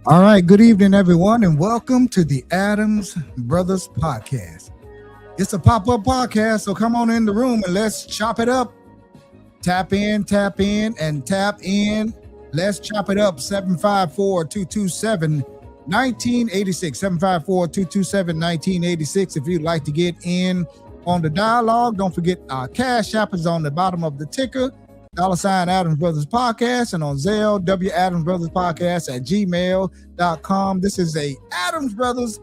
All right, good evening, everyone, and welcome to the Adams Brothers Podcast. It's a pop-up podcast, so come on in the room and let's chop it up. Tap in, and tap in. Let's chop it up. 754-227-1986. 754-227-1986. If you'd like to get in on the dialogue, don't forget our Cash App is on the bottom of the ticker. $ Adams Brothers Podcast, and on Zelle, Adams Brothers Podcast at gmail.com. This is a Adams Brothers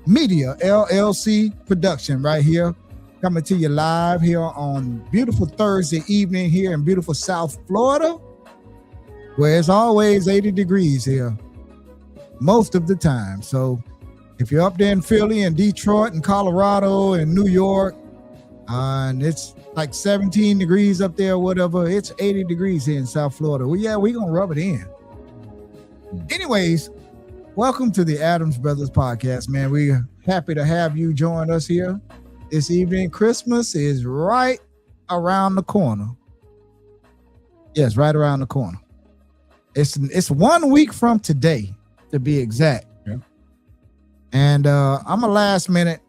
Media LLC production right here, coming to you live here on beautiful Thursday evening here in beautiful South Florida, where it's always 80 degrees here most of the time. So if you're up there in Philly and Detroit and Colorado and New York, and it's like 17 degrees up there, whatever, it's 80 degrees here in South Florida. Well, yeah, we're going to rub it in. Anyways, welcome to the Adams Brothers Podcast, man. We're happy to have you join us here this evening. Christmas is right around the corner. Yes, right around the corner. It's 1 week from today, to be exact. Yeah. And I'm a last minute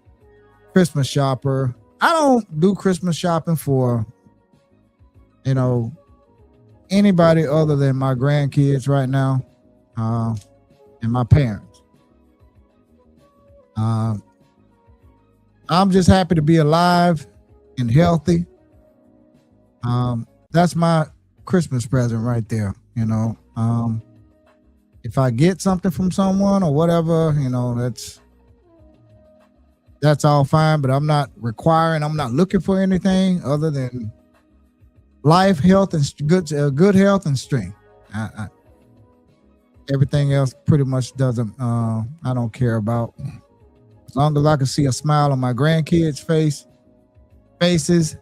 Christmas shopper. I don't do Christmas shopping for, anybody other than my grandkids right now, and my parents. I'm just happy to be alive and healthy. That's my Christmas present right there. If I get something from someone or whatever, that's all fine, but I'm not looking for anything other than life, health, and good health and strength. Everything else pretty much doesn't, I don't care about. As long as I can see a smile on my grandkids' faces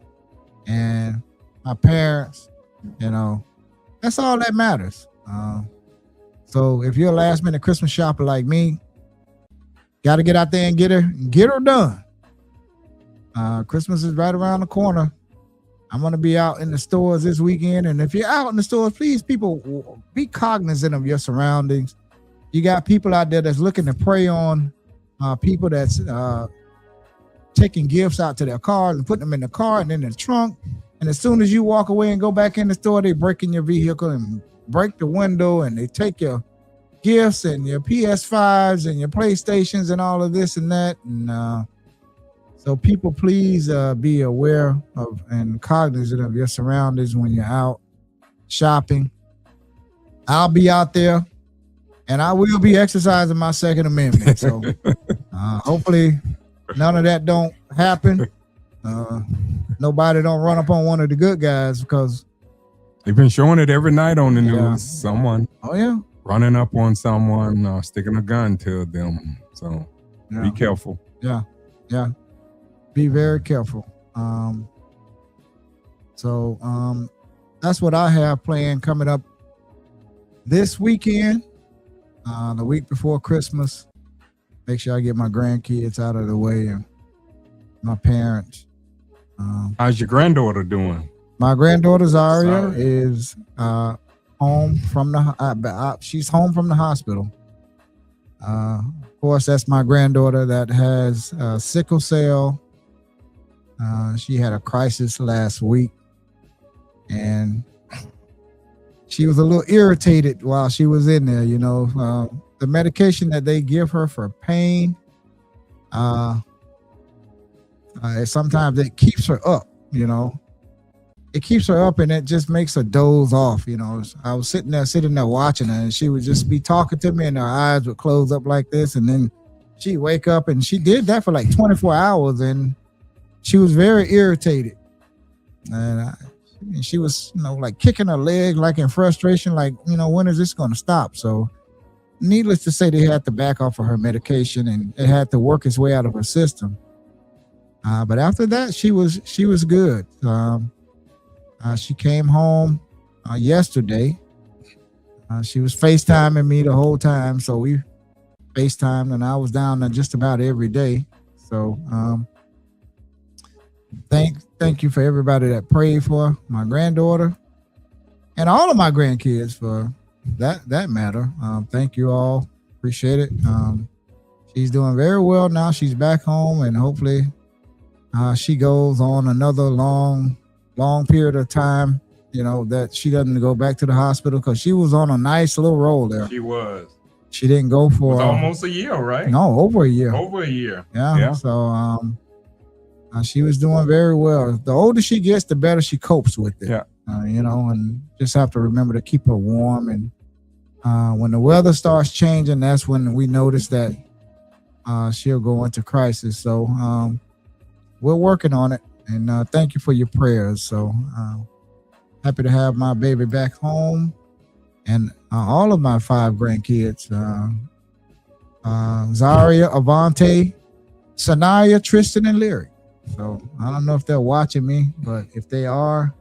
and my parents, that's all that matters. So if you're a last minute Christmas shopper like me, got to get out there and get her done. Christmas is right around the corner. I'm going to be out in the stores this weekend. And if you're out in the stores, please, people, be cognizant of your surroundings. You got people out there that's looking to prey on people that's taking gifts out to their cars and putting them in the car and in the trunk. And as soon as you walk away and go back in the store, they break in your vehicle and break the window, and they take your gifts and your PS5s and your PlayStations and all of this and that. And so people, please be aware of and cognizant of your surroundings when you're out shopping. I'll be out there, and I will be exercising my Second Amendment. So hopefully none of that don't happen. Nobody don't run up on one of the good guys, because they've been showing it every night on the news. Someone. Oh, yeah. Running up on someone, sticking a gun to them. So be careful. Yeah. Be very careful. That's what I have planned coming up this weekend, the week before Christmas. Make sure I get my grandkids out of the way and my parents. How's your granddaughter doing? My granddaughter Zaria is home from she's home from the hospital. Of course, that's my granddaughter that has sickle cell. She had a crisis last week, and she was a little irritated while she was in there. The medication that they give her for pain, sometimes it keeps her up. It keeps her up, and it just makes her doze off. I was sitting there watching her, and she would just be talking to me, and her eyes would close up like this, and then she'd wake up, and she did that for like 24 hours, and she was very irritated. And she was, like kicking her leg, like in frustration, like, when is this going to stop? So needless to say, they had to back off of her medication, and it had to work its way out of her system. But after that, she was good. She came home yesterday. She was FaceTiming me the whole time, so we FaceTimed, and I was down there just about every day. So thank you for everybody that prayed for my granddaughter and all of my grandkids, for that matter. Thank you all Appreciate it. She's doing very well now. She's back home, and hopefully she goes on another long period of time, that she doesn't go back to the hospital, because she was on a nice little roll there. She was. She didn't go for it was almost a year, right? No, over a year. Over a year. Yeah. So she was doing very well. The older she gets, the better she copes with it. Yeah. And just have to remember to keep her warm. And when the weather starts changing, that's when we notice that she'll go into crisis. So we're working on it. And thank you for your prayers. So happy to have my baby back home, and all of my 5 grandkids, Zaria, Avante, Sanaya, Tristan, and Lyric. So I don't know if they're watching me, but if they are,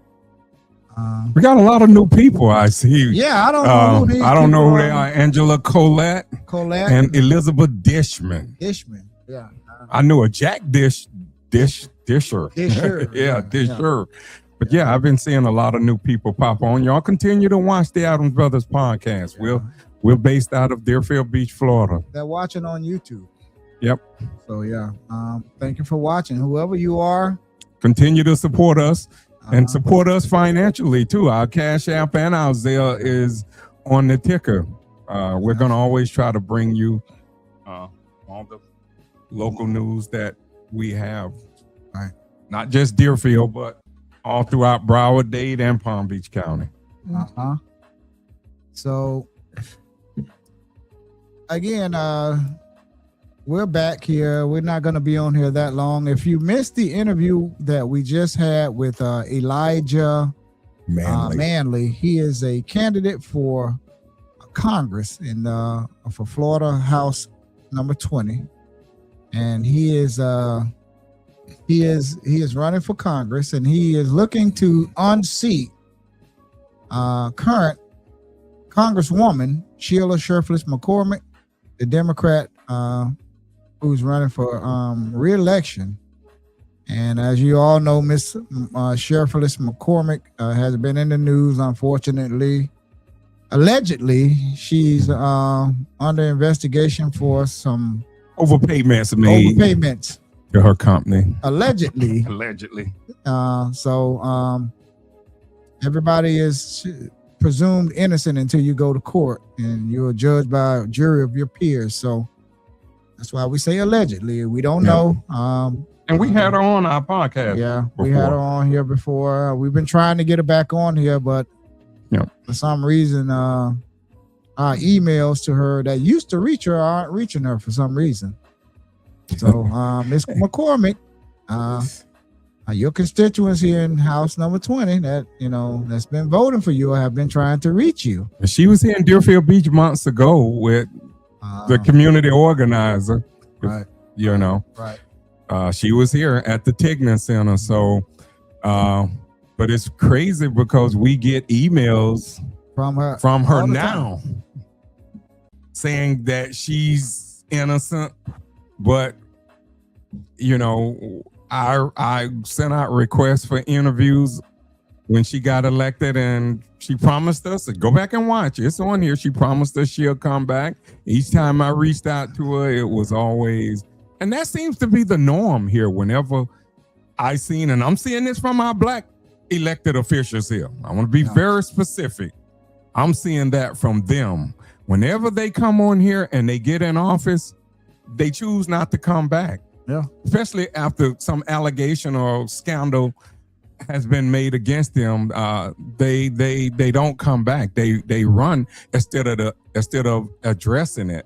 we got a lot of new people I see. Yeah, I don't know who these I don't know people who they are. Angela Colette and Elizabeth Dishman. Yeah. I knew a Jack Disher. Disher. Yeah, Disher. But yeah, I've been seeing a lot of new people pop on. Y'all continue to watch the Adams Brothers podcast. We're based out of Deerfield Beach, Florida. They're watching on YouTube. Yep. So yeah, thank you for watching. Whoever you are, continue to support us and support us financially too. Our Cash App and our Zelle is on the ticker. We're gonna always try to bring you all the local news that we have. Right. Not just Deerfield, but all throughout Broward, Dade, and Palm Beach County. So again, we're back here. We're not going to be on here that long. If you missed the interview that we just had with Elijah Manley, he is a candidate for Congress for Florida House number 20, and he is running for Congress, and he is looking to unseat current Congresswoman Sheila Shurflis McCormick, the Democrat who's running for re-election. And as you all know, Miss Shurflis McCormick has been in the news, unfortunately. Allegedly, she's under investigation for some overpayments to her company. Allegedly. So everybody is presumed innocent until you go to court, and you're judged by a jury of your peers. So that's why we say allegedly. We don't know. And we had her on our podcast. Yeah, we had her on here before. We've been trying to get her back on here, but for some reason, our emails to her that used to reach her aren't reaching her for some reason. So, Ms. McCormick, your constituents here in House number 20 that's been voting for you have been trying to reach you. She was here in Deerfield Beach months ago with the community organizer. Right. Right. She was here at the Tignan Center. So, but it's crazy because we get emails from her now saying that she's innocent. But, I sent out requests for interviews when she got elected, and she promised us, go back and watch. It's on here. She promised us she'll come back. Each time I reached out to her, it was always, and that seems to be the norm here whenever I seen, and I'm seeing this from our Black elected officials here. I want to be very specific. I'm seeing that from them. Whenever they come on here and they get in office, they choose not to come back. Yeah. Especially after some allegation or scandal has been made against them. They don't come back. They run instead of addressing it.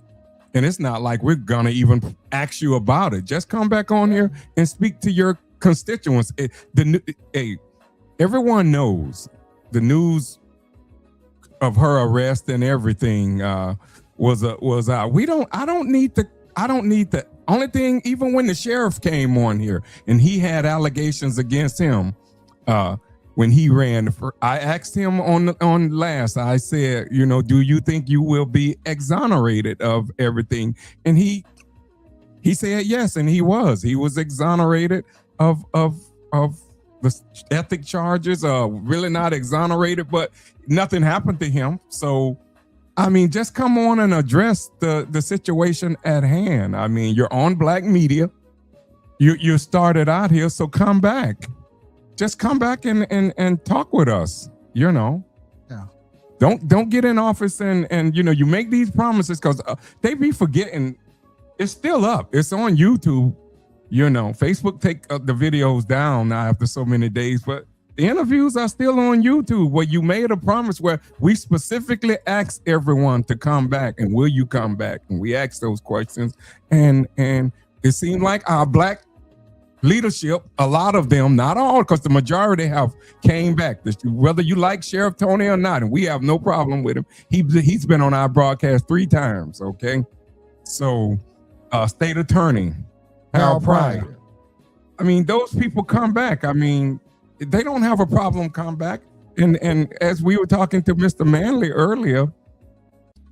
And it's not like we're gonna even ask you about it. Just come back on here and speak to your constituents. Everyone knows the news of her arrest and everything was out. I don't need the only thing, even when the sheriff came on here and he had allegations against him when he ran, I asked him on last, I said, do you think you will be exonerated of everything? And he said yes, and he was exonerated of the ethic charges, really not exonerated, but nothing happened to him. So I mean, just come on and address the situation at hand. I mean, you're on Black media. You started out here, so come back. Just come back and talk with us. You know. Yeah. Don't get in office and you make these promises because they be forgetting. It's still up. It's on YouTube. Facebook take the videos down now after so many days, but the interviews are still on YouTube where you made a promise where we specifically asked everyone to come back and will you come back? And we asked those questions and it seemed like our Black leadership, a lot of them, not all, because the majority have came back. Whether you like Sheriff Tony or not, and we have no problem with him. He's been on our broadcast 3 times, okay? So, State Attorney, Harold Pryor. I mean, those people come back. I mean, they don't have a problem come back. And as we were talking to Mr. Manley earlier,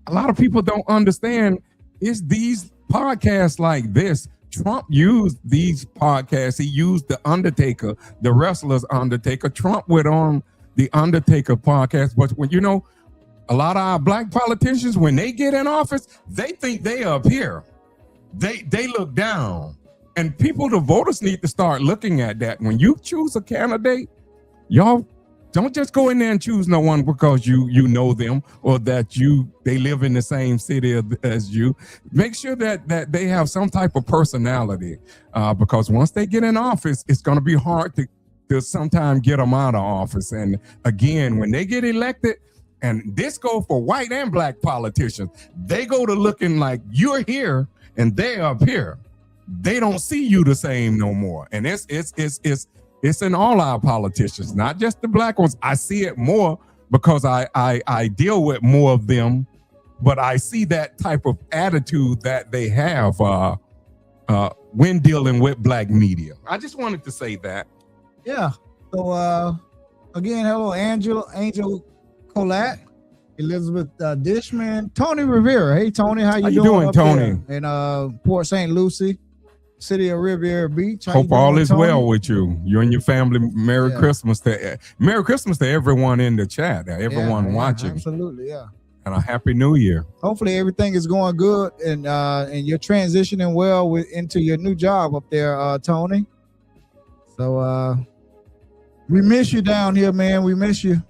a lot of people don't understand it's these podcasts like this. Trump used these podcasts. He used the Undertaker, the wrestler's Undertaker. Trump went on the Undertaker podcast. But when a lot of our Black politicians, when they get in office, they think they up here. They look down. And the voters need to start looking at that. When you choose a candidate, y'all don't just go in there and choose no one because you know them or that they live in the same city as you. Make sure that they have some type of personality because once they get in office, it's going to be hard to sometimes get them out of office. And again, when they get elected, and this go for white and Black politicians, they go to looking like you're here and they're up here. They don't see you the same no more. And it's in all our politicians, not just the Black ones. I see it more because I deal with more of them, but I see that type of attitude that they have when dealing with Black media. I just wanted to say that. Yeah. So again, hello, Angel Colette, Elizabeth Dishman, Tony Rivera. Hey, Tony, how you doing Tony? In Port St. Lucie, city of Riviera Beach. Hope all is well with you. You and your family. Merry Christmas to everyone in the chat, everyone watching. Absolutely, yeah. And a Happy New Year. Hopefully everything is going good and you're transitioning well into your new job up there, Tony. So we miss you down here, man. We miss you.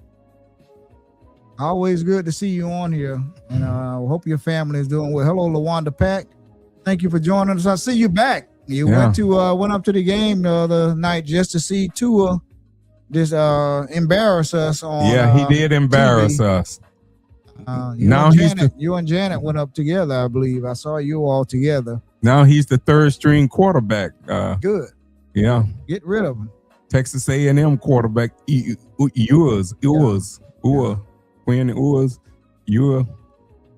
Always good to see you on here, and hope your family is doing well. Hello, LaWanda Pack. Thank you for joining us. I see you back. You went up to the game the other night just to see Tua just embarrass us on. Yeah, he did embarrass TV. Us. You and Janet went up together, I believe. I saw you all together. Now he's the 3rd string quarterback. Good. Yeah. Get rid of him. Texas A&M quarterback. Ewers. Quinn Ewers.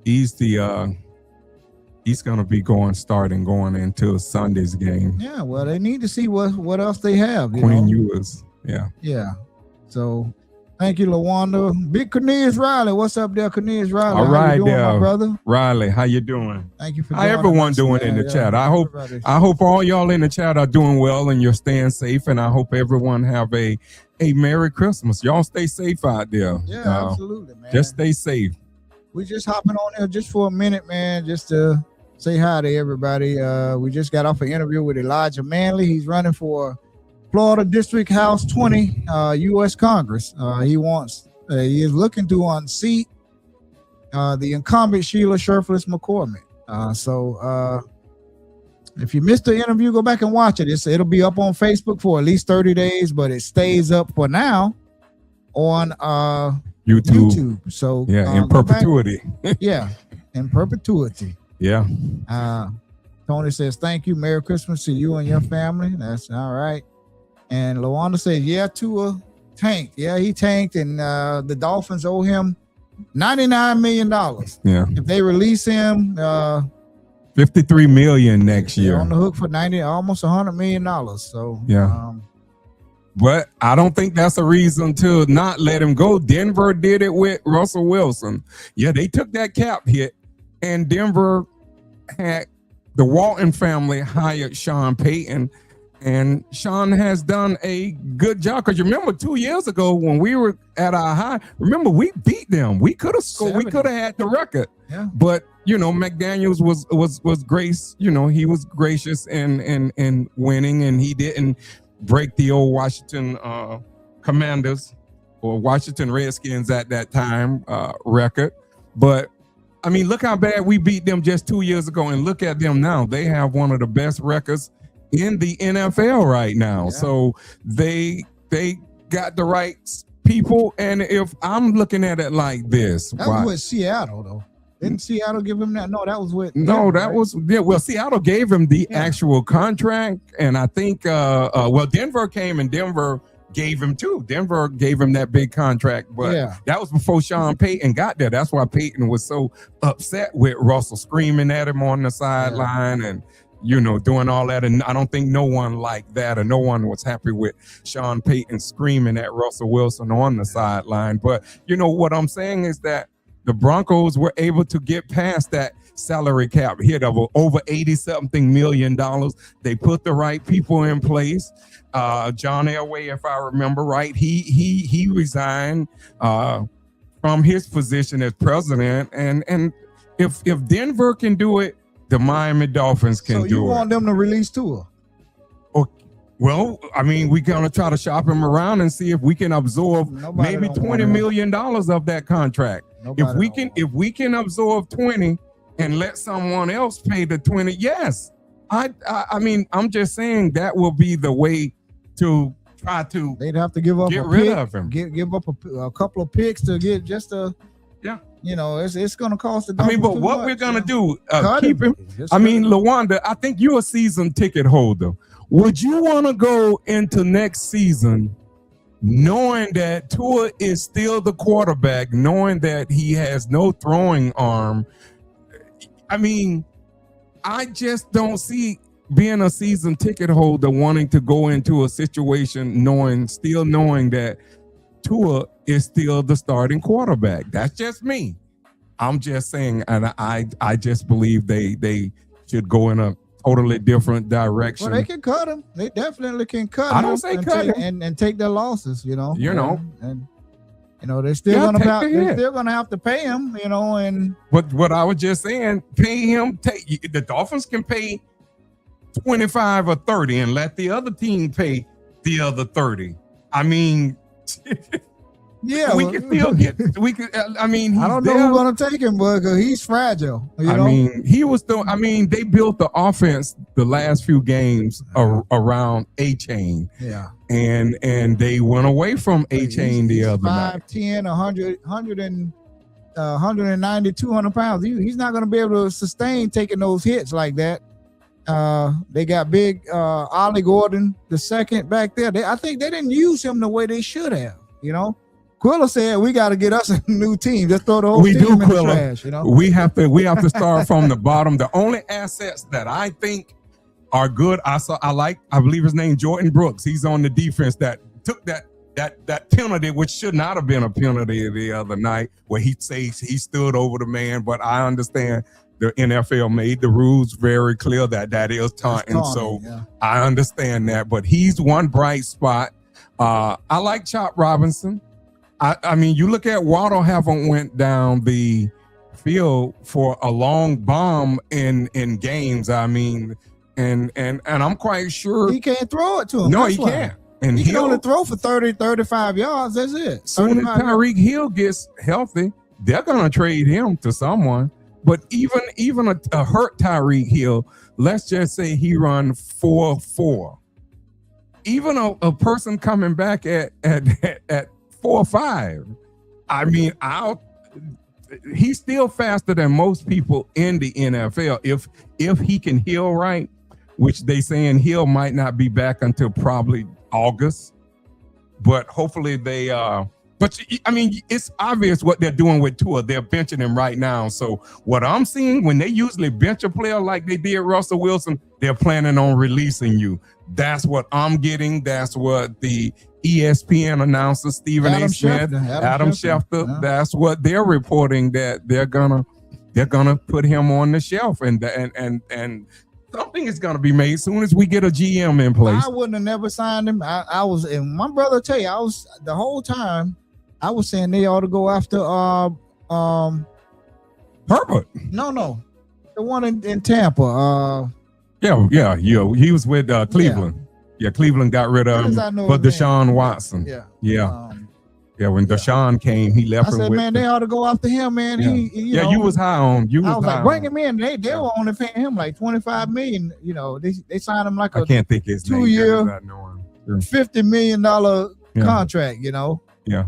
He's the he's gonna be going into Sunday's game. Yeah, well, they need to see what else they have. Quinn Ewers. Yeah. So thank you, LaWanda. Big Cornelius Riley. What's up there, Cornelius Riley? All right, how you doing, my brother? Riley, how you doing? Thank you for how everyone doing in the chat. I hope all y'all in the chat are doing well and you're staying safe, and I hope everyone have a Merry Christmas. Y'all stay safe out there. Yeah, absolutely, man. Just stay safe. We just hopping on here just for a minute, man, just to say hi to everybody. We just got off an interview with Elijah Manley. He's running for Florida District House 20, U.S. Congress. He is looking to unseat the incumbent Sheila Shurfless McCormick. So if you missed the interview, go back and watch it. It'll be up on Facebook for at least 30 days, but it stays up for now on YouTube. So in perpetuity. In perpetuity. Yeah. Tony says, thank you. Merry Christmas to you and your family. That's all right. And LaWanda says, Tua tanked. Yeah, he tanked, and the Dolphins owe him $99 million. Yeah. If they release him, $53 million next year. On the hook for almost $100 million. So but I don't think that's a reason to not let him go. Denver did it with Russell Wilson. Yeah, they took that cap hit, and Denver had the Walton family hired Sean Payton, And Sean has done a good job. Because you remember 2 years ago when we were at our high, remember we beat them. We could have scored. We could have had the record. Yeah. But McDaniels was grace. He was gracious in winning, and he didn't break the old Washington Commanders or Washington Redskins at that time record. But I mean, look how bad we beat them just 2 years ago, and look at them now. They have one of the best records in the NFL right now. Yeah. So they got the right people. And if I'm looking at it like this, that was with Seattle though. Didn't Seattle give him that? No, that was with well, Seattle gave him the actual contract, and I think Denver came and Denver gave him too. Denver gave him that big contract, but that was before Sean Payton got there. That's why Payton was so upset with Russell, screaming at him on the sideline and doing all that. And I don't think no one liked that, or no one was happy with Sean Payton screaming at Russell Wilson on the sideline. But what I'm saying is that the Broncos were able to get past that salary cap hit of over $80-something million. They put the right people in place. John Elway, if I remember right, he resigned from his position as president. And if Denver can do it, the Miami Dolphins can do it. So you want them to release Tua? Well, I mean, we're going to try to shop him around and see if we can absorb maybe $20 million of that contract. If we can absorb 20 and let someone else pay the 20, yes. I mean, I'm just saying that will be the way to try to. They'd have to give up get rid of him. Give up a couple of picks to get just a. Yeah. It's going to cost the. I mean, but what we're going to do, keep him. Just I mean, LaWanda, I think you're a season ticket holder. Would you want to go into next season knowing that Tua is still the quarterback, knowing that he has no throwing arm? I mean, I just don't see being a season ticket holder wanting to go into a situation still knowing that Tua is still the starting quarterback. That's just me. I'm just saying, and I just believe they should go in a totally different direction. Well, they can cut him. They definitely can cut him. I don't say cut him. And take their losses, And they're still gonna have to pay him, and but what I was just saying, pay him. The Dolphins can pay 25 or 30 and let the other team pay the other 30. I mean, we can still get. I mean, I don't know who's gonna take him, but he's fragile. Mean, he was still. I mean, they built the offense the last few games around A-Chain. Yeah, and they went away from A-Chain the other night. 5'10", 190, 200 pounds. He's not gonna be able to sustain taking those hits like that. They got big Ollie Gordon the second back there. I think they didn't use him the way they should have. Quilla said we got to get us a new team. Just throw the whole team in the trash. We have to start from the bottom. The only assets that I think are good, I believe his name Jordan Brooks. He's on the defense that took that penalty, which should not have been a penalty the other night, where he says he stood over the man. But I understand the NFL made the rules very clear that is taunting. So I understand that. But he's one bright spot. I like Chop Robinson. I mean, you look at Waddle haven't went down the field for a long bomb in games. I mean, and I'm quite sure he can't throw it to him. No, he can't. And he can only throw for 30, 35 yards. That's it. Soon as Tyreek Hill gets healthy, they're gonna trade him to someone. But even a hurt Tyreek Hill, let's just say he run 4.4. Even a person coming back at 4.5. I mean, he's still faster than most people in the NFL. If he can heal right, which they saying Hill might not be back until probably August, but hopefully they But I mean, it's obvious what they're doing with Tua. They're benching him right now. So what I'm seeing, when they usually bench a player like they did Russell Wilson, they're planning on releasing you. That's what I'm getting. That's what the ESPN announcer Stephen A. Smith, Adam Schefter. Yeah. That's what they're reporting, that they're gonna put him on the shelf, and Something is going to be made as soon as we get a GM in place. I wouldn't have never signed him. I was, and my brother tell you, I was the whole time. I was saying they ought to go after Herbert. No, the one in Tampa. Yeah. He was with Cleveland. Yeah, Cleveland got rid of him for Deshaun Watson. Yeah, when Deshaun came, he left. I said, man, they ought to go after him, man. Yeah. You was high on. I was like, bring him in. They were only paying him like $25 million. You know, they signed him like I can't think his 2-year, $50 million contract. You know. Yeah.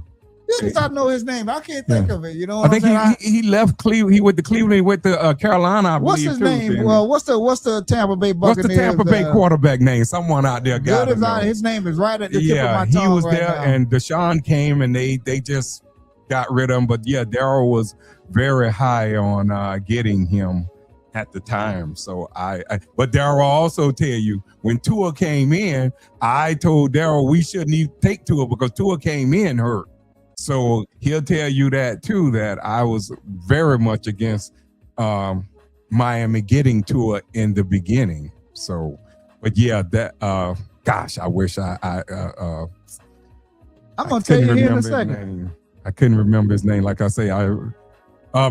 Yes, I know his name. I can't think of it. You know, I think he left Cleveland. He went to Cleveland. He went to Carolina. I what's believe, his name? Then. Well, what's the Tampa Bay Buccaneers? What's the Tampa Bay quarterback name? Someone out there got it. His name is right at the tip of my tongue. He was right there, now. and Deshaun came, and they just got rid of him. But yeah, Daryl was very high on getting him at the time. So but Daryl will also tell you when Tua came in, I told Daryl we shouldn't even take Tua because Tua came in hurt. So he'll tell you that too, that I was very much against Miami getting Tua in the beginning. So, but yeah, that gosh, I wish I'm gonna tell you here in a second. I couldn't remember his name. Like I say,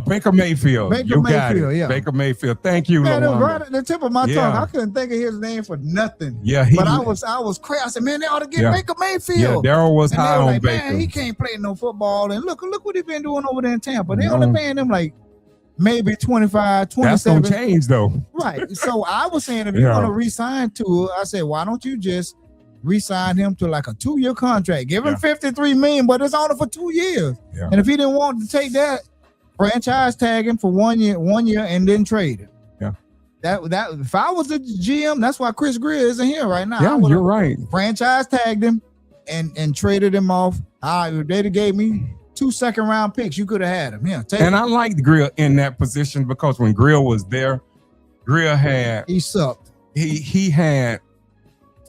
Baker Mayfield. Baker Mayfield. Thank you, man. It was right at the tip of my tongue. I couldn't think of his name for nothing. Yeah, but I was crazy. I said, man, they ought to get Baker Mayfield. Yeah, Daryl was high on Baker. Man, he can't play no football. And look what he's been doing over there in Tampa. They only paying him like maybe 25, 27. That's gonna change though. Right. So I was saying if you want to re-sign Tua, I said, why don't you just re-sign him to like a 2-year contract? Give him $53 million, but it's only for 2 years. Yeah. And if he didn't want to take that, franchise tag him for 1 year, and then trade him. Yeah. That if I was the GM, that's why Chris Greer isn't here right now. Yeah, you're right. Franchise tagged him and traded him off. They'd gave me 2 second-round picks. You could have had him. Yeah. And I liked Greer in that position because when Greer was there, Greer had he sucked. He had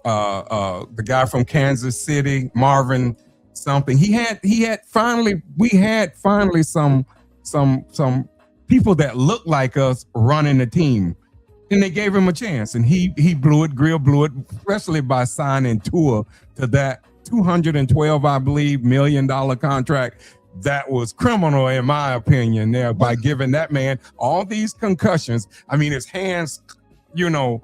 the guy from Kansas City, Marvin something. We had finally some people that looked like us running the team, and they gave him a chance, and he blew it. Greer blew it, especially by signing Tua to that $212, I believe, $1 million contract. That was criminal in my opinion there by giving that man all these concussions. I mean, his hands, that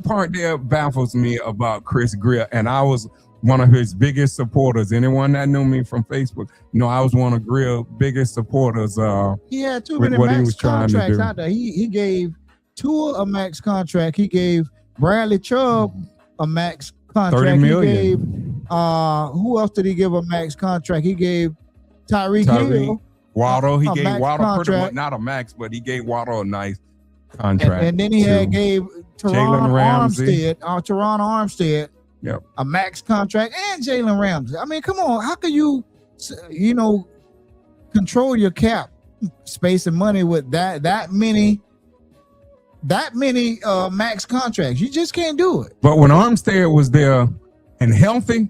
part there baffles me about Chris Greer, and I was one of his biggest supporters. Anyone that knew me from Facebook, I was one of Greer's biggest supporters. He had too many max contracts out there. He gave Tua a max contract. He gave Bradley Chubb a max contract. $30 million. He gave who else did he give a max contract? He gave Tyreek Hill. Waddle. He gave Waddle pretty much, not a max, but he gave Waddle a nice contract. And then he gave Teron Armstead. Yep. A max contract and Jalen Ramsey. I mean, come on. How can you, control your cap space and money with that many max contracts? You just can't do it. But when Armstead was there and healthy,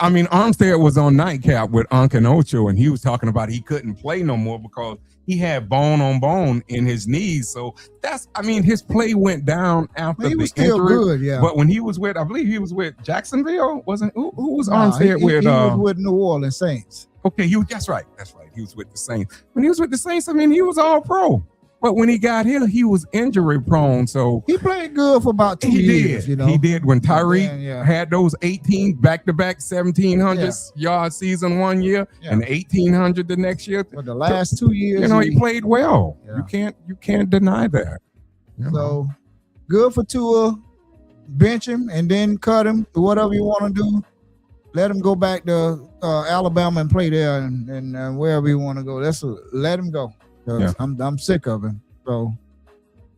I mean, Armstead was on nightcap with Uncle Ocho, and he was talking about he couldn't play no more because he had bone on bone in his knees. So his play went down after he was the still injury. Good, yeah. But when he was with, I believe he was with Jacksonville, wasn't who was Armstead with? He was with New Orleans Saints. Okay, that's right. He was with the Saints. When he was with the Saints, I mean, he was all pro. But when he got here, he was injury prone. So he played good for about 2 years. He did when Tyreek had those 18 back-to-back 1,700 yard season 1 year and 1,800 the next year. But the last 2 years, he played well. Yeah. You can't deny that. So good for Tua. Bench him and then cut him. Do whatever you want to do. Let him go back to Alabama and play there and wherever you want to go. Let him go. I'm sick of him. So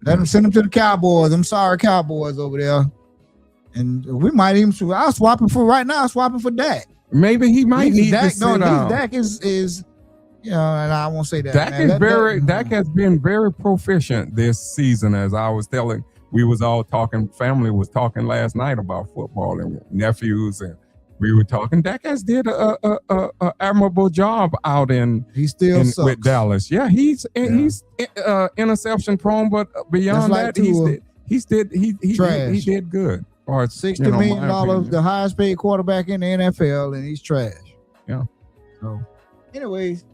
let him send him to the Cowboys. I'm sorry, Cowboys over there. And we might even swapping for Dak. Maybe he might need to sit down. Dak is and I won't say that. Dak has been very proficient this season, as I was telling. We was all talking, family was talking last night about football and nephews, and we were talking. Dak has did a admirable job out He still sucks. with Dallas. Yeah, he's interception prone, but beyond like that, he did good. Or $60 million, the highest paid quarterback in the NFL, and he's trash. Yeah. So, anyways,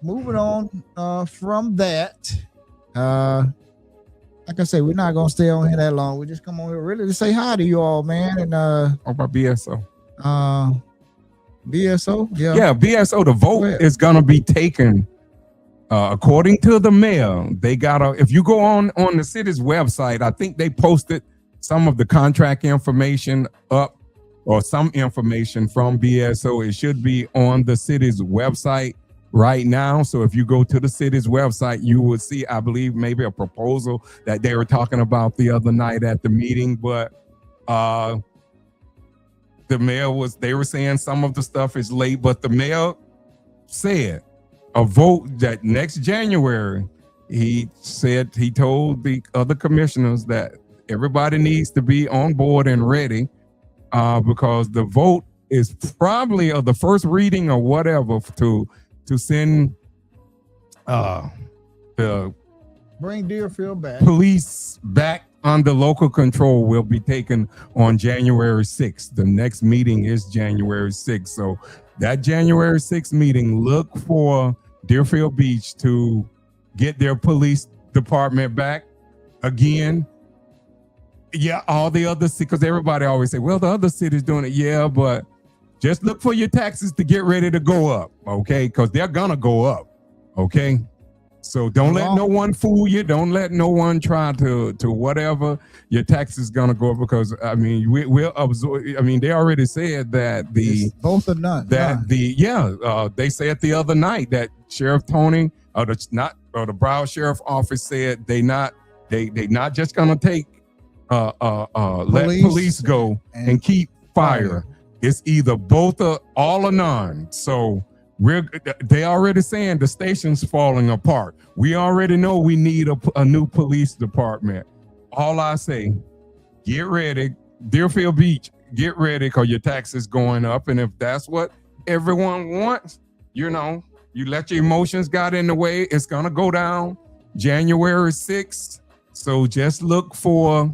moving on from that. Like I say, we're not gonna stay on here that long. We just come on here really to say hi to you all, man. And about BSO. BSO, yeah, BSO. The vote is gonna be taken. According to the mayor, they gotta. If you go on the city's website, I think they posted some of the contract information up, or some information from BSO. It should be on the city's website right now. So if you go to the city's website, you will see, I believe, maybe a proposal that they were talking about the other night at the meeting. But the mayor they were saying some of the stuff is late, but the mayor said a vote that next January, he told the other commissioners that everybody needs to be on board and ready, because the vote is probably of the first reading or whatever to send the bring Deerfield back. Police back under local control will be taken on January 6th. The next meeting is January 6th. So that January 6th meeting, look for Deerfield Beach to get their police department back again. Yeah, all the other cities, because everybody always say, well, the other cities doing it. Yeah, but just look for your taxes to get ready to go up, okay? Because they're gonna go up, okay? So don't let no one fool you. Don't let no one try to whatever. Your taxes is gonna go up, because I mean we'll absorb. I mean, they already said that it's both or none. They said the other night that Sheriff Tony or the Broward Sheriff Office said they not just gonna take let police go and keep fire. It's either both or all or none. So they already saying the station's falling apart. We already know we need a new police department. All I say, get ready, Deerfield Beach, get ready, because your taxes going up. And if that's what everyone wants, you let your emotions got in the way, it's gonna go down January 6th. So just look for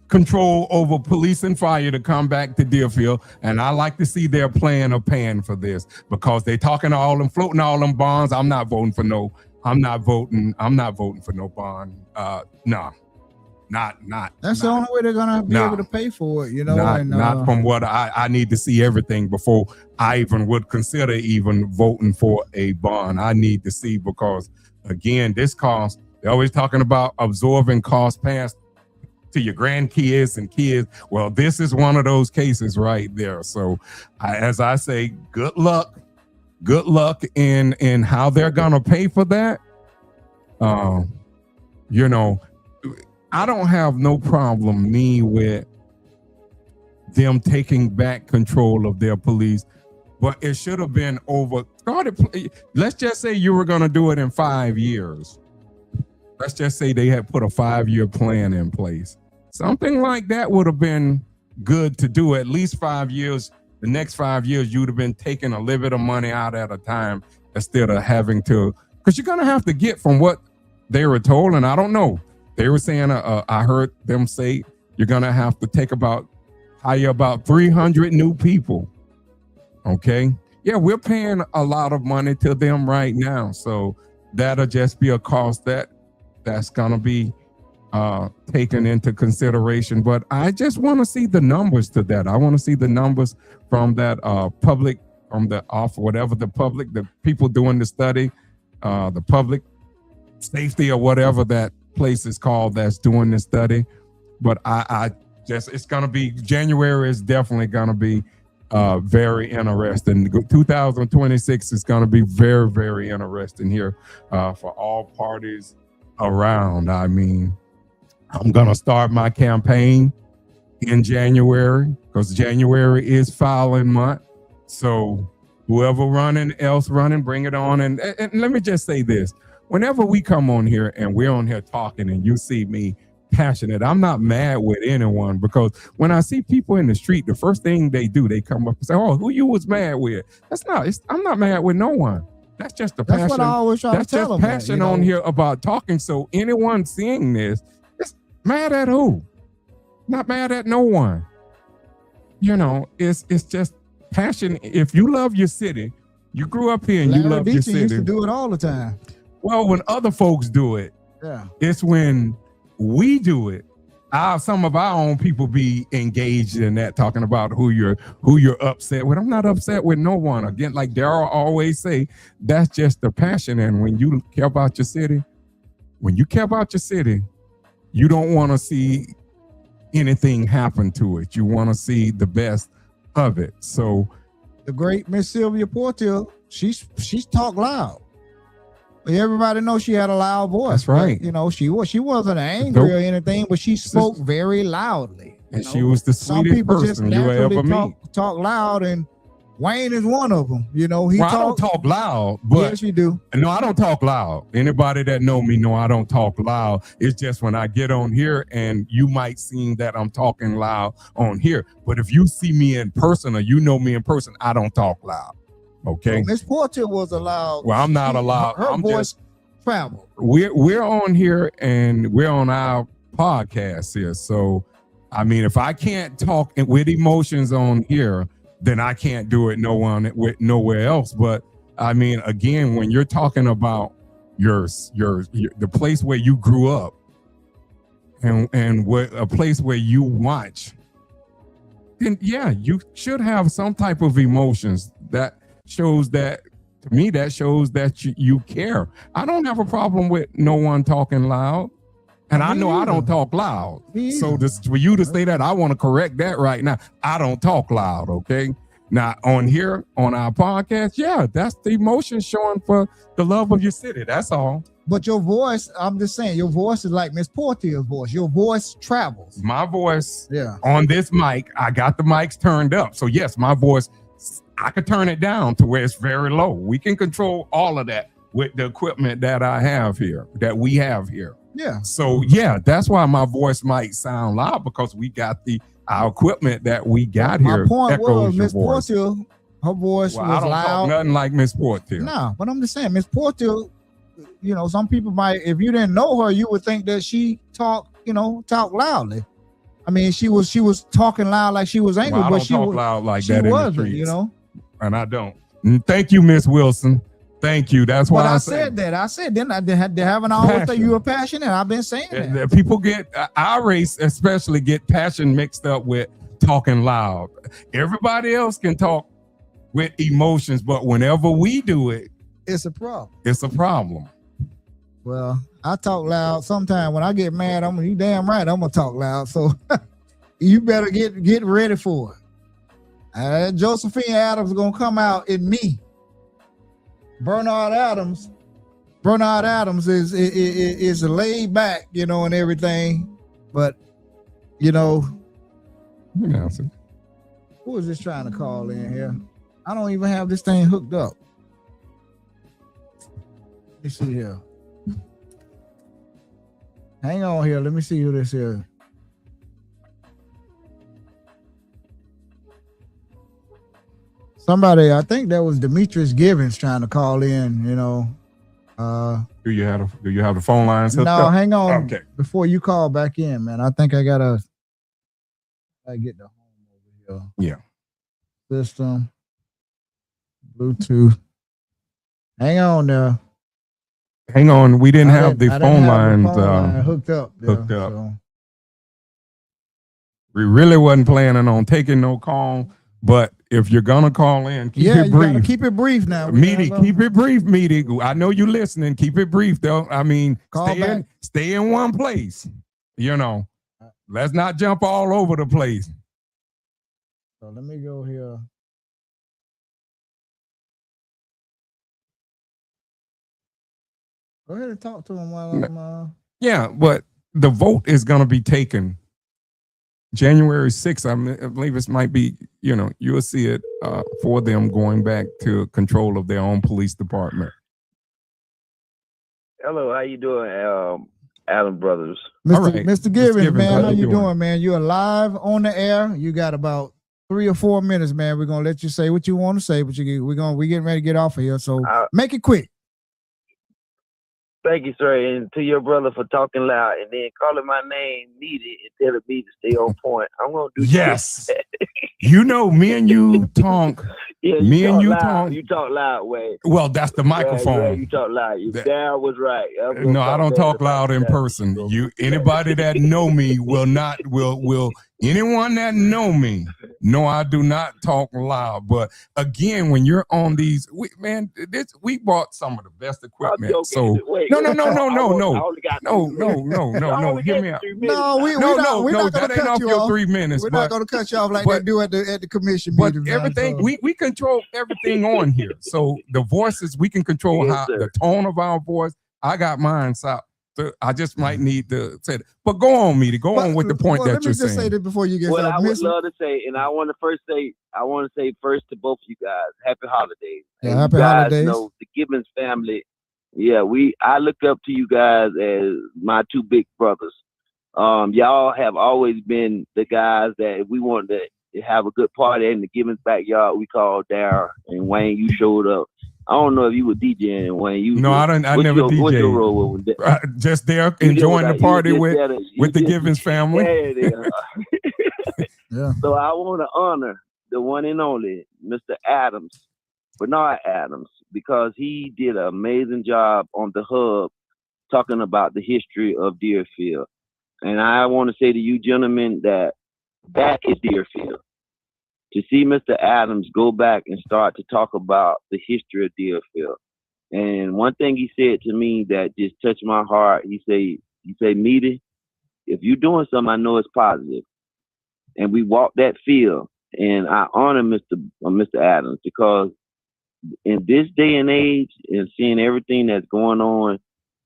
control over police and fire to come back to Deerfield. And I like to see their plan or pan for this, because they talking all them, floating all them bonds. I'm not voting for no bond. Not. That's the only way they're gonna be able to pay for it, Not from what I need to see everything before I even would consider even voting for a bond. I need to see, because again, this cost, they're always talking about absorbing costs past to your grandkids and kids. Well, this is one of those cases right there. So as I say, good luck in how they're gonna pay for that. I don't have no problem with them taking back control of their police, but it should have been let's just say you were gonna do it in 5 years. Let's just say they had put a 5-year plan in place. Something like that would have been good to do at least 5 years. The next 5 years, you would have been taking a little bit of money out at a time instead of having to, because you're going to have to get from what they were told. And I don't know. They were saying, I heard them say, you're going to have to hire about 300 new people. Okay. Yeah, we're paying a lot of money to them right now. So that'll just be a cost that's going to be taken into consideration. But I just want to see the numbers to that. I want to see the numbers from that public, from the the people doing the study, the public safety or whatever that place is called that's doing the study. But it's going to be, January is definitely going to be very interesting. 2026 is going to be very, very interesting here for all parties around. I mean, I'm going to start my campaign in January, because January is filing month. So whoever else running, bring it on. And let me just say this. Whenever we come on here and we're on here talking and you see me passionate. I'm not mad with anyone, because when I see people in the street, the first thing they do, they come up and say, "Oh, who you was mad with?" I'm not mad with no one. That's just the passion. That's what I always try to tell them. That's just passion on here about talking. So anyone seeing this, it's mad at who? Not mad at no one. It's just passion. If you love your city, you grew up here and you love your city. Used to do it all the time. Well, when other folks do it, yeah, it's when we do it. Some of our own people be engaged in that, talking about who you're upset with. I'm not upset with no one. Again, like Daryl always say, that's just the passion. And when you care about your city, you don't want to see anything happen to it. You want to see the best of it. So the great Miss Sylvia Portillo, she's talk loud. Everybody knows she had a loud voice. That's right. But, she wasn't angry or anything, but she spoke very loudly. And she was the sweetest person you ever meet. Talk loud, and Wayne is one of them. I don't talk loud, but yes, you do. No, I don't talk loud. Anybody that know me know I don't talk loud. It's just when I get on here, and you might see that I'm talking loud on here. But if you see me in person, or you know me in person, I don't talk loud. Okay. Miss Portillo was allowed. Well, I'm not allowed. Her voice traveled. We're on here, and we're on our podcast here. So, I mean, if I can't talk with emotions on here, then I can't do it nowhere else. But I mean, again, when you're talking about the place where you grew up, and a place where you watch, then yeah, you should have some type of emotions. That shows that, to me, that shows that you care. I don't have a problem with no one talking loud. And I know I don't talk loud. So for you to say that, I want to correct that right now. I don't talk loud, okay? Now, on here, on our podcast, yeah, that's the emotion showing for the love of your city. That's all. But your voice, I'm just saying, your voice is like Miss Portillo's voice. Your voice travels. My voice, on this mic, I got the mics turned up. So yes, my voice, I could turn it down to where it's very low. We can control all of that with the equipment that we have here. Yeah. So yeah, that's why my voice might sound loud, because we got our equipment that we got here. My point was, Miss Portillo, her voice was I don't loud. Talk nothing like Miss Portillo. No, but I'm just saying, Miss Portillo, some people might, if you didn't know her, you would think that she talk loudly. I mean, she was talking loud like she was angry, but she talk loud like that wasn't, in the streets. And I don't. Thank you, Miss Wilson. Thank you. That's why I said that. I said, then they haven't always thought you were passionate. I've been saying that. People get, our race especially, get passion mixed up with talking loud. Everybody else can talk with emotions, but whenever we do it, it's a problem. It's a problem. Well, I talk loud sometimes. When I get mad, you damn right, I'm gonna talk loud. So you better get ready for it. Josephine Adams is gonna come out in me. Bernard Adams is laid back, and everything, but who is this trying to call in here? I don't even have this thing hooked up. Let me see here. Hang on here. Let me see who this is. Somebody, I think that was Demetrius Givens trying to call in, Do you have the phone lines hooked up? No, hang on. Okay. Before you call back in, man. I think I gotta get the home over here. Yeah. System. Bluetooth. Hang on there. Hang on. We didn't have the phone lines hooked up. So. We really wasn't planning on taking no call, but if you're gonna call in, keep it brief. Keep it brief now. Meaty, keep it brief, Meaty. I know you're listening. Keep it brief, though. I mean, stay in one place. Let's not jump all over the place. So let me go here. Go ahead and talk to him while I'm. Yeah, but the vote is going to be taken January 6th. I believe it might be, you'll see it for them going back to control of their own police department. Hello, how you doing? Adam Brothers. Mr. All right. Mr. Givens, Givens, man, how how you you doing? doing, man? You're live on the air. You got about 3 or 4 minutes, man. We're gonna let you say what you want to say, but we're getting ready to get off of here. So make it quick. Thank you, sir, and to your brother for talking loud and then calling my name needed and telling me to stay on point. I'm gonna do Yes. You know, me and you talk. Yeah, me and you loud. talk. You talk loud, way. Well, that's the microphone. You talk loud. Dad was right. No, I don't talk loud in person. Anybody that know me will anyone that know me, no, I do not talk loud. But again, when you're on these, we bought some of the best equipment. So no. Hear me out. No, that ain't off your 3 minutes. We're not going to cut you off like they do at the commission meeting. But everything, we control everything on here. So the voices, we can control the tone of our voice. I got mine out. I just might need to say that. But go on, Meaty. Go on with the point that you're saying. Let me just say this before you get started. I would love to say, and I want to say first to both of you guys, happy holidays. Yeah, happy holidays. Know the Gibbons family. Yeah, I look up to you guys as my two big brothers. Y'all have always been the guys that if we wanted to have a good party in the Gibbons backyard, we called Dara and Wayne. You showed up. I don't know if you were DJing, Wayne. I never DJed. What's your role with that? Just there enjoying the party with the Gibbons family. Yeah. So I want to honor the one and only Mr. Adams, Bernard Adams, because he did an amazing job on the Hub talking about the history of Deerfield. And I want to say to you gentlemen that is Deerfield. To see Mr. Adams go back and start to talk about the history of Deerfield. And one thing he said to me that just touched my heart, he say, Meaty, if you're doing something, I know it's positive. And we walked that field, and I honor Mr. Adams because in this day and age and seeing everything that's going on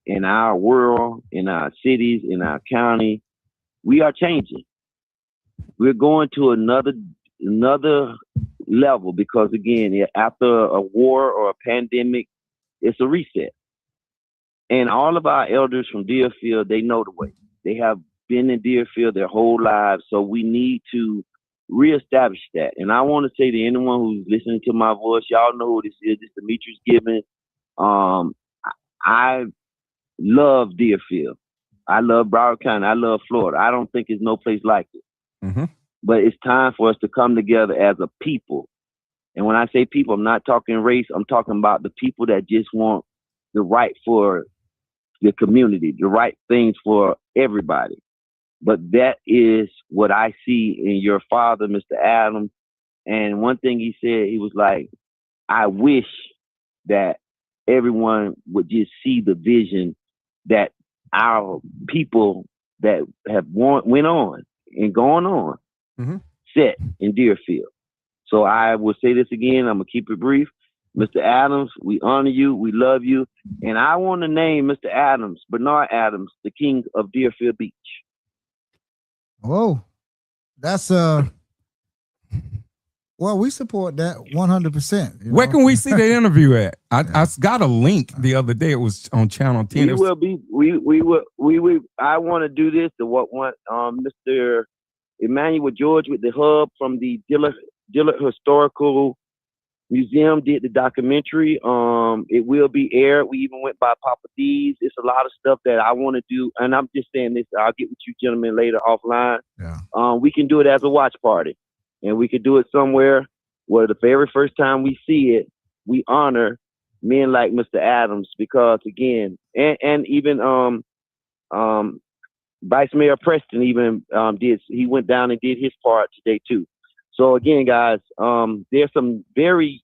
in our world, in our cities, in our county, we are changing. We're going to another level because again, after a war or a pandemic, it's a reset. And all of our elders from Deerfield, they know the way. They have been in Deerfield their whole lives, so we need to reestablish that. And I want to say to anyone who's listening to my voice, y'all know who this is. This is Demetrius Gibbons. I love Deerfield. I love Broward County. I love Florida. I don't think there's no place like it. Mm-hmm. But it's time for us to come together as a people. And when I say people, I'm not talking race. I'm talking about the people that just want the right for the community, the right things for everybody. But that is what I see in your father, Mr. Adams. And one thing he said, he was like, I wish that everyone would just see the vision that our people that have went on and gone on set in Deerfield. So I will say this again. I'm going to keep it brief. Mr. Adams, we honor you. We love you. And I want to name Mr. Adams, Bernard Adams, the king of Deerfield Beach. Whoa. That's well, we support that 100%. Where can we see the interview at? I got a link the other day. It was on Channel 10. I want to do this to what Mr. Emmanuel George with the Hub from the Dillard Historical Museum did the documentary. It will be aired. We even went by Papa D's. It's a lot of stuff that I want to do. And I'm just saying this, I'll get with you gentlemen later offline. Yeah. We can do it as a watch party. And we could do it somewhere where the very first time we see it, we honor men like Mr. Adams because again, and even Vice Mayor Preston even he went down and did his part today too. So again, guys, there's some very,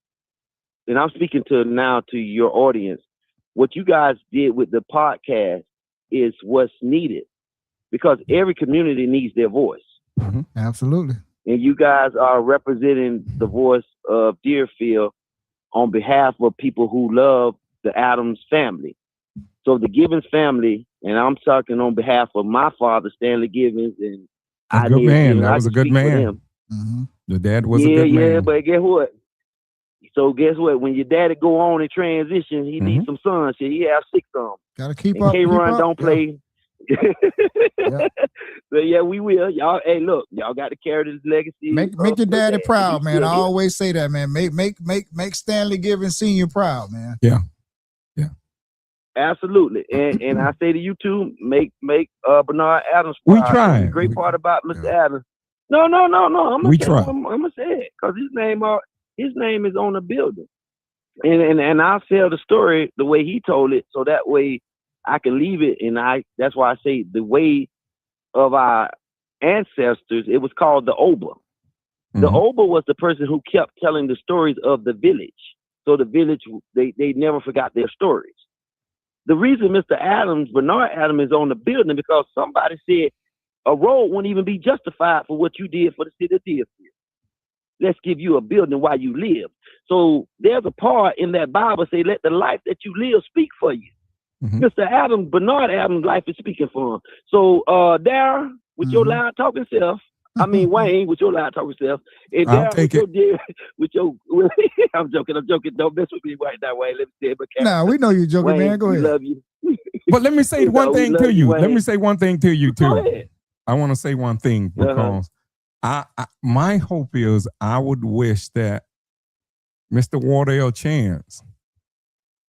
and I'm speaking to your audience, what you guys did with the podcast is what's needed because every community needs their voice. Mm-hmm. Absolutely. And you guys are representing the voice of Deerfield on behalf of people who love the Adams family. So the Gibbons family, and I'm talking on behalf of my father, Stanley Gibbons, and a good man. That was a good man. Mm-hmm. Your dad was a good man. Yeah, but guess what? So guess what? When your daddy go on and transition, he needs some sons. He have 6 of them. Gotta keep and up. K-Run don't play. Yep. But yeah, we will. Y'all, hey, look, y'all got to carry this legacy. Make your daddy proud, He's man. I still here. always say that, man. Make Stanley Given Sr. proud, man. Absolutely, and I say to you too, make Bernard Adams We proud. tried. And the great part about Mr. Yeah. Adams. No. I'm We gonna tried. say it because his name is on the building, and I'll tell the story the way he told it, so that way I can leave it. And that's why I say the way of our ancestors. It was called the Oba. The Mhm. Oba was the person who kept telling the stories of the village. So the village, they never forgot their stories. The reason Mr. Adams, Bernard Adams, is on the building because somebody said a road wouldn't even be justified for what you did for the city of Deerfield. Let's give you a building while you live. So there's a part in that Bible say, let the life that you live speak for you. Mhm. Mr. Adams, Bernard Adams' life is speaking for him. So Darren, with your loud talking self, I mean Wayne, with your loud talking self, and I'll Darren, take with your I'm joking. Don't mess with me right now, Wayne. Let me say it, but Nah, we know you're joking, Wayne, man. Go we ahead. love you. But let me say You one know, we thing love to you, you. Let Wayne. me say one thing to you Go too. ahead. I want to say one thing because my hope is I would wish that Mr. Wardell Chance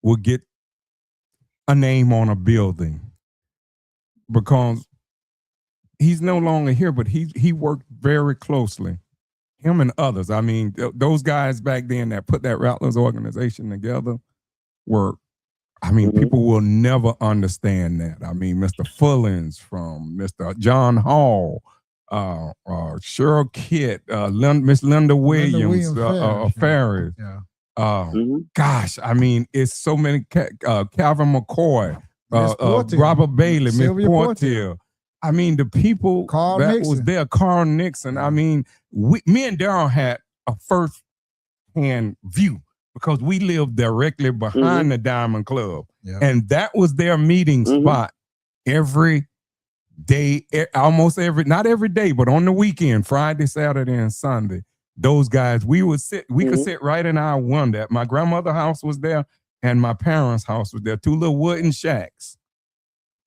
would get a name on a building because he's no longer here, but he worked very closely. Him and others. I mean, those guys back then that put that Rattlers organization together were, I mean, people will never understand that. I mean, Mr. Fullins from Mr. John Hall, Cheryl Kitt, Miss Linda Williams, Ferris. Yeah. Gosh, I mean, it's so many. Calvin McCoy, Portier. Robert Bailey, Miss Sylvia Portier. I mean, the people Carl that Nixon. was there, Carl Nixon. I mean, me and Darryl had a first-hand view because we lived directly behind the Diamond Club. Yeah. And that was their meeting spot every day, almost not every day, but on the weekend, Friday, Saturday, and Sunday. Those guys, we could sit right in our window. My grandmother's house was there and my parents' house was there, 2 little wooden shacks.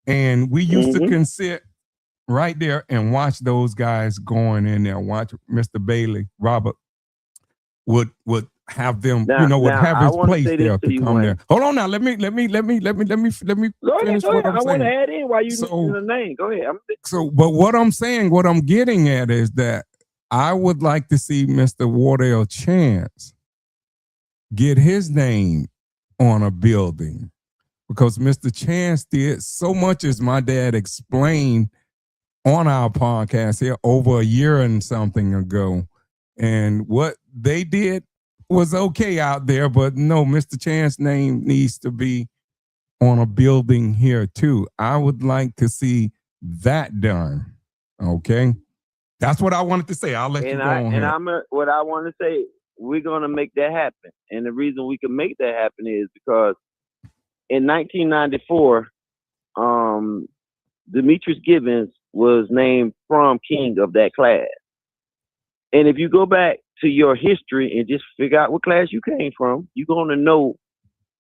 And we used to can sit right there and watch those guys going in there, watch Mr. Bailey, Robert would have them, would have his place there to come there. Hold on now, let me finish what I'm I want saying. to add in while you mention the name. Go ahead. But what I'm saying, what I'm getting at is that I would like to see Mr. Wardell Chance get his name on a building because Mr. Chance did so much, as my dad explained on our podcast here over a year and something ago. And what they did was okay out there, but no, Mr. Chance's name needs to be on a building here too. I would like to see that done. Okay. That's what I wanted to say. I'll let you go on here. What I want to say, we're going to make that happen. And the reason we can make that happen is because in 1994, Demetrius Gibbons was named prom king of that class. And if you go back to your history and just figure out what class you came from, you're going to know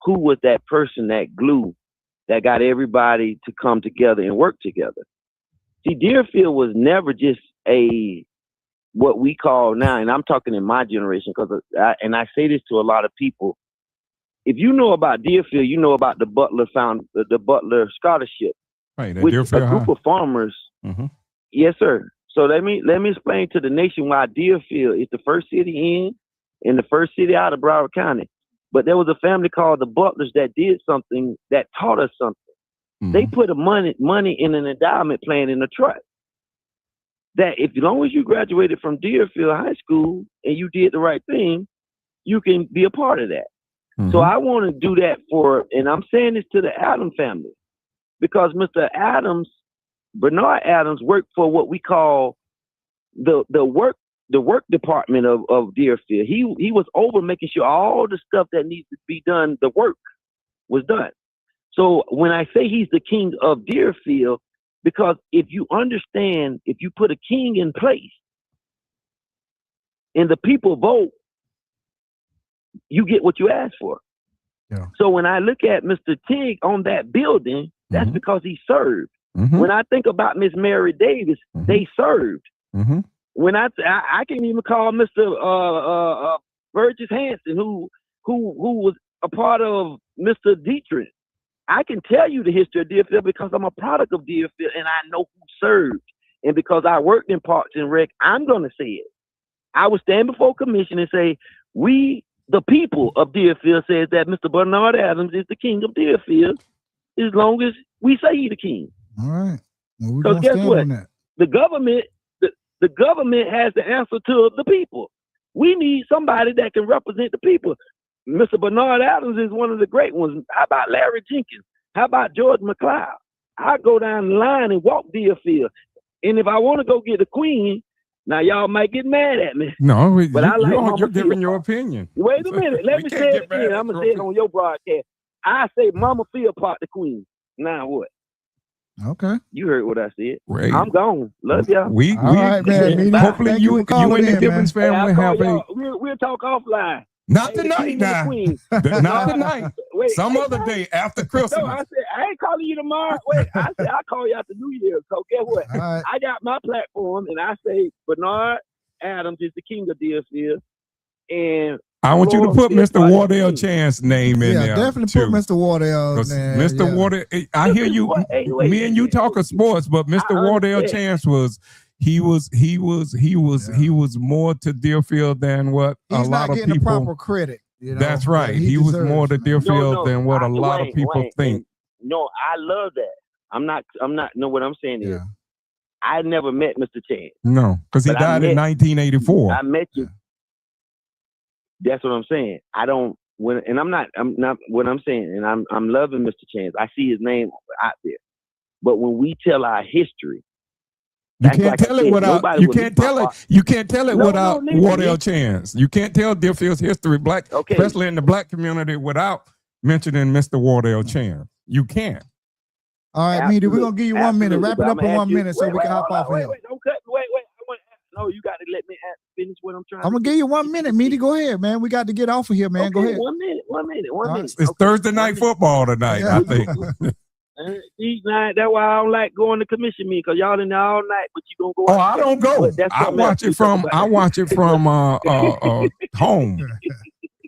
who was that person, that glue that got everybody to come together and work together. See, Deerfield was never just what we call now, and I'm talking in my generation, because I say this to a lot of people. If you know about Deerfield, you know about the Butler Scholarship, right? Which a group of farmers. Yes, sir. So let me explain to the nation why Deerfield is the first city in and the first city out of Broward County. But there was a family called the Butlers that did something that taught us something. They put money in an endowment plan in the trust. That as long as you graduated from Deerfield High School and you did the right thing, you can be a part of that. So I want to do that and I'm saying this to the Adams family, because Mr. Adams, Bernard Adams, worked for what we call the work department of Deerfield. He was over making sure all the stuff that needs to be done, the work was done. So when I say he's the king of Deerfield, because if you understand, if you put a king in place and the people vote, you get what you ask for. Yeah. So when I look at Mr. Tig on that building, that's because he served. When I think about Miss Mary Davis, they served. When I can even call Mr. Burgess Hanson, who was a part of Mr. Dietrich. I can tell you the history of Deerfield because I'm a product of Deerfield and I know who served. And because I worked in Parks and Rec, I'm going to say it. I would stand before commission and say, we, the people of Deerfield, says that Mr. Bernard Adams is the king of Deerfield as long as we say he's the king. All right. Because guess what? The government has the answer to the people. We need somebody that can represent the people. Mr. Bernard Adams is one of the great ones. How about Larry Jenkins? How about George McLeod? I go down the line and walk Deerfield. And if I want to go get the queen, now y'all might get mad at me. No, but you're giving your opinion. Wait a minute. Let me say it again. I'm going to say it on your broadcast. I say Mama Philpott the queen. Now what? Okay. You heard what I said. Right. I'm gone. Love y'all. All right, man. Hopefully you and the Gibbons family have a... We'll talk offline. Not tonight, now. Not tonight. Wait, some other day after Christmas. No, I said, I ain't calling you tomorrow. Wait, I said, I'll call you after New Year. So guess what? Right. I got my platform, and I say Bernard Adams is the king of Deerfield. And I want you to put Mr. Wardell Chance's name in there. Yeah, definitely put Mr. Wardell's name. Mr. Wardell, I hear you. Me and you talk of sports, but Mr. Wardell Chance was more to Deerfield than what He's a lot of people. He's not getting the proper credit. You know, that's right. He was more to Deerfield than what a lot of people think. No, I love that. I'm not. No, what I'm saying is, I never met Mr. Chance. No, because he died in 1984. I met you. That's what I'm saying. I'm not what I'm saying, and I'm loving Mr. Chance. I see his name out there. But when we tell our history, you can't tell it without Wardell Chance. You can't tell Deerfield's history, especially in the black community, without mentioning Mr. Wardell Chance. You can't. All right, Meady, we're gonna give you 1 minute. Wrap it up in 1 minute so we can hop off here. Wait, don't cut. Wait. No, you got to let me finish what I'm trying. I'm gonna give you 1 minute, Meady. Go ahead, man. We got to get off of here, man. Okay, Go ahead. 1 minute. 1 minute. It's Thursday night football tonight, I think. That's why I don't like going to commission meeting, because y'all in there all night, but you gonna go. Oh, I don't go. I watch it from home.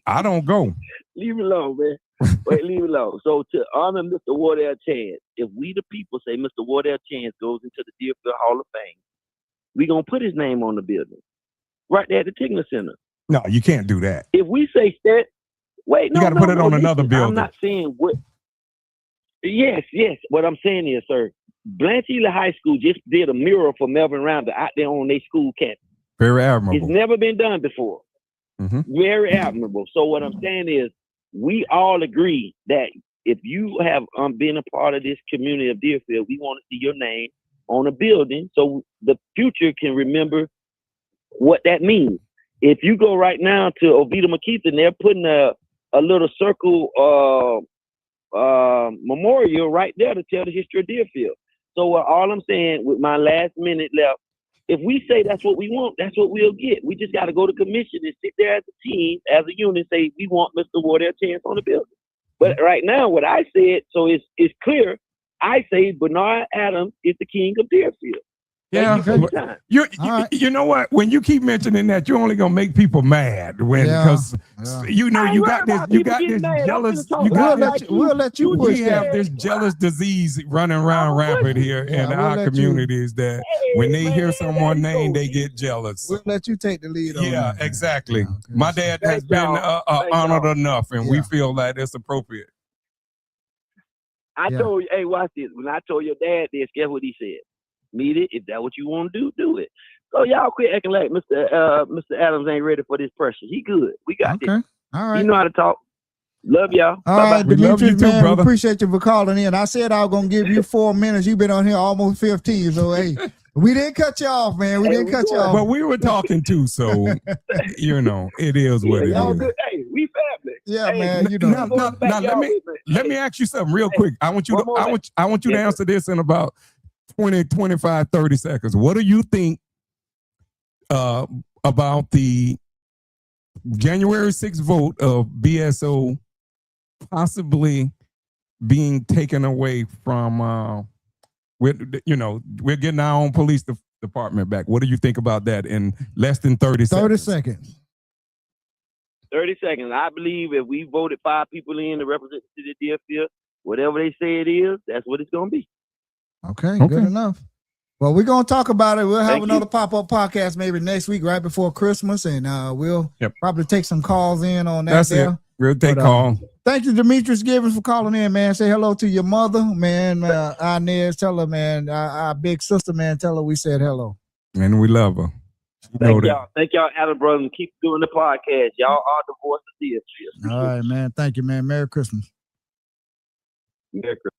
I don't go. Leave it alone, man. Wait, leave it alone. So to honor Mr. Wardell Chance, if we the people say Mr. Wardell Chance goes into the Deerfield Hall of Fame, we gonna put his name on the building right there at the Tigner Center. No, you can't do that. If we say that, wait, no, you got to put it on another building. I'm not saying what. Yes. What I'm saying is, sir, Blanche Ely High School just did a mural for Melvin Randall out there on their school campus. Very admirable. It's never been done before. Very admirable. So what I'm saying is, we all agree that if you have been a part of this community of Deerfield, we want to see your name on a building so the future can remember what that means. If you go right now to Oviedo McKeithen, they're putting a little circle memorial right there to tell the history of Deerfield. So all I'm saying with my last minute left, if we say that's what we want, that's what we'll get. We just got to go to commission and sit there as a team, as a unit, say we want Mr. Wardell Chance on the building. But right now, what I said, so it's clear, I say Bernard Adams is the king of Deerfield. Yeah, you know what? When you keep mentioning that, you're only gonna make people mad because you got this jealous. We'll let you push we have this jealous disease running around rampant here in our communities that when they hear someone name, they get jealous. We'll let you take the lead on that. Yeah, exactly. My dad has been honored enough, and we feel that it's appropriate. I told you, hey, watch this. When I told your dad this, guess what he said? Meet it. If that's what you want to do, do it. So y'all quit acting like Mr. Adams ain't ready for this pressure. He good. We got this. All right. You know how to talk. Love y'all. All right, we love you too, man, brother. We appreciate you for calling in. I said I was gonna give you 4 minutes. You've been on here almost 15. So hey, we didn't cut you off, man. We didn't cut you off. But we were talking too, so it is what it is. Good. Hey, we family. Yeah, man. You know. Now let me ask you something real quick. I want you to answer this in about 20, 25, 30 seconds. What do you think about the January 6th vote of BSO possibly being taken away from we're getting our own police department back. What do you think about that in less than 30 seconds? 30 seconds. 30 seconds. I believe if we voted 5 people in to represent the city of Deerfield, whatever they say it is, that's what it's going to be. Okay, good enough. Well, we're going to talk about it. We'll have Thank another you. pop-up podcast maybe next week, right before Christmas, and we'll Yep. probably take some calls in on that. That's there. it. We'll take But, call. Thank you, Demetrius Gibbons, for calling in, man. Say hello to your mother, man. Inez, tell her, man, our big sister, man, tell her we said hello. And we love her. Thank y'all. Thank y'all, Adam Brothers, and keep doing the podcast. Y'all are the voice of Deerfield. All right, man. Thank you, man. Merry Christmas. Merry Christmas.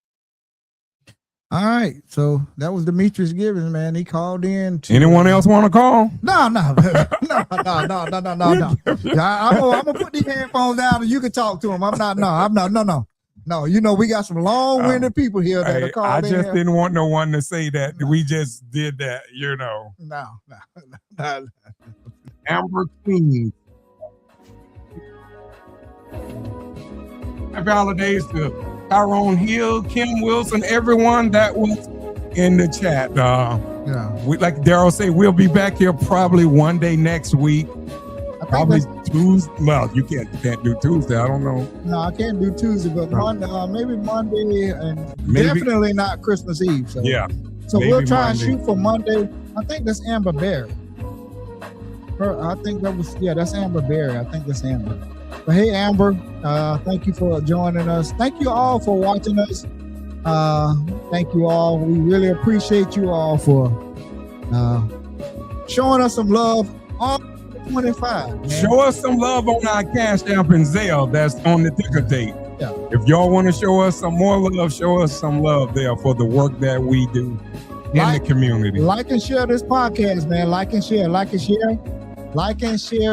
All right, so that was Demetrius Gibbons, man. He called in. Anyone else want to call? No. I'm gonna put these headphones down and you can talk to him. I'm not. No. You know we got some long-winded people here that are I called in. just didn't want no one to say that we just did that, No. Amber Queen. Happy holidays to Tyrone Hill, Kim Wilson, everyone that was in the chat. Yeah. We, like Daryl said, we'll be back here probably one day next week. Probably Tuesday. Well, you can't do Tuesday. I don't know. No, I can't do Tuesday, but Monday, maybe Monday, and Maybe. definitely not Christmas Eve. So. Yeah. So maybe we'll try Monday. and shoot for Monday. I think that's Amber Berry. That's Amber Berry. I think that's Amber. But hey, Amber, thank you for joining us. Thank you all for watching us. Thank you all. We really appreciate you all for showing us some love on 25. Man. Show us some love on our Cash App and Zelle that's on the ticker tape. Yeah. If y'all want to show us some more love, show us some love there for the work that we do in the community. Like and share this podcast, man. Like and share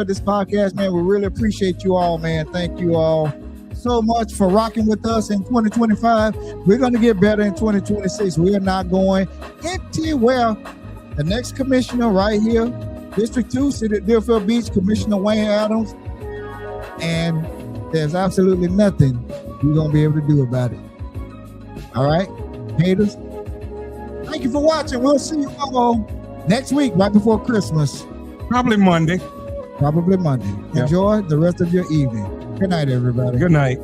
this podcast, man. We really appreciate you all, man. Thank you all so much for rocking with us in 2025. We're going to get better in 2026. We are not going empty. Well, the next commissioner right here, District 2, City of Deerfield Beach, Commissioner Wayne Adams, and there's absolutely nothing we're going to be able to do about it. All right, haters? Thank you for watching. We'll see you all next week, right before Christmas. Probably Monday. Probably Monday. Yep. Enjoy the rest of your evening. Good night, everybody. Good night.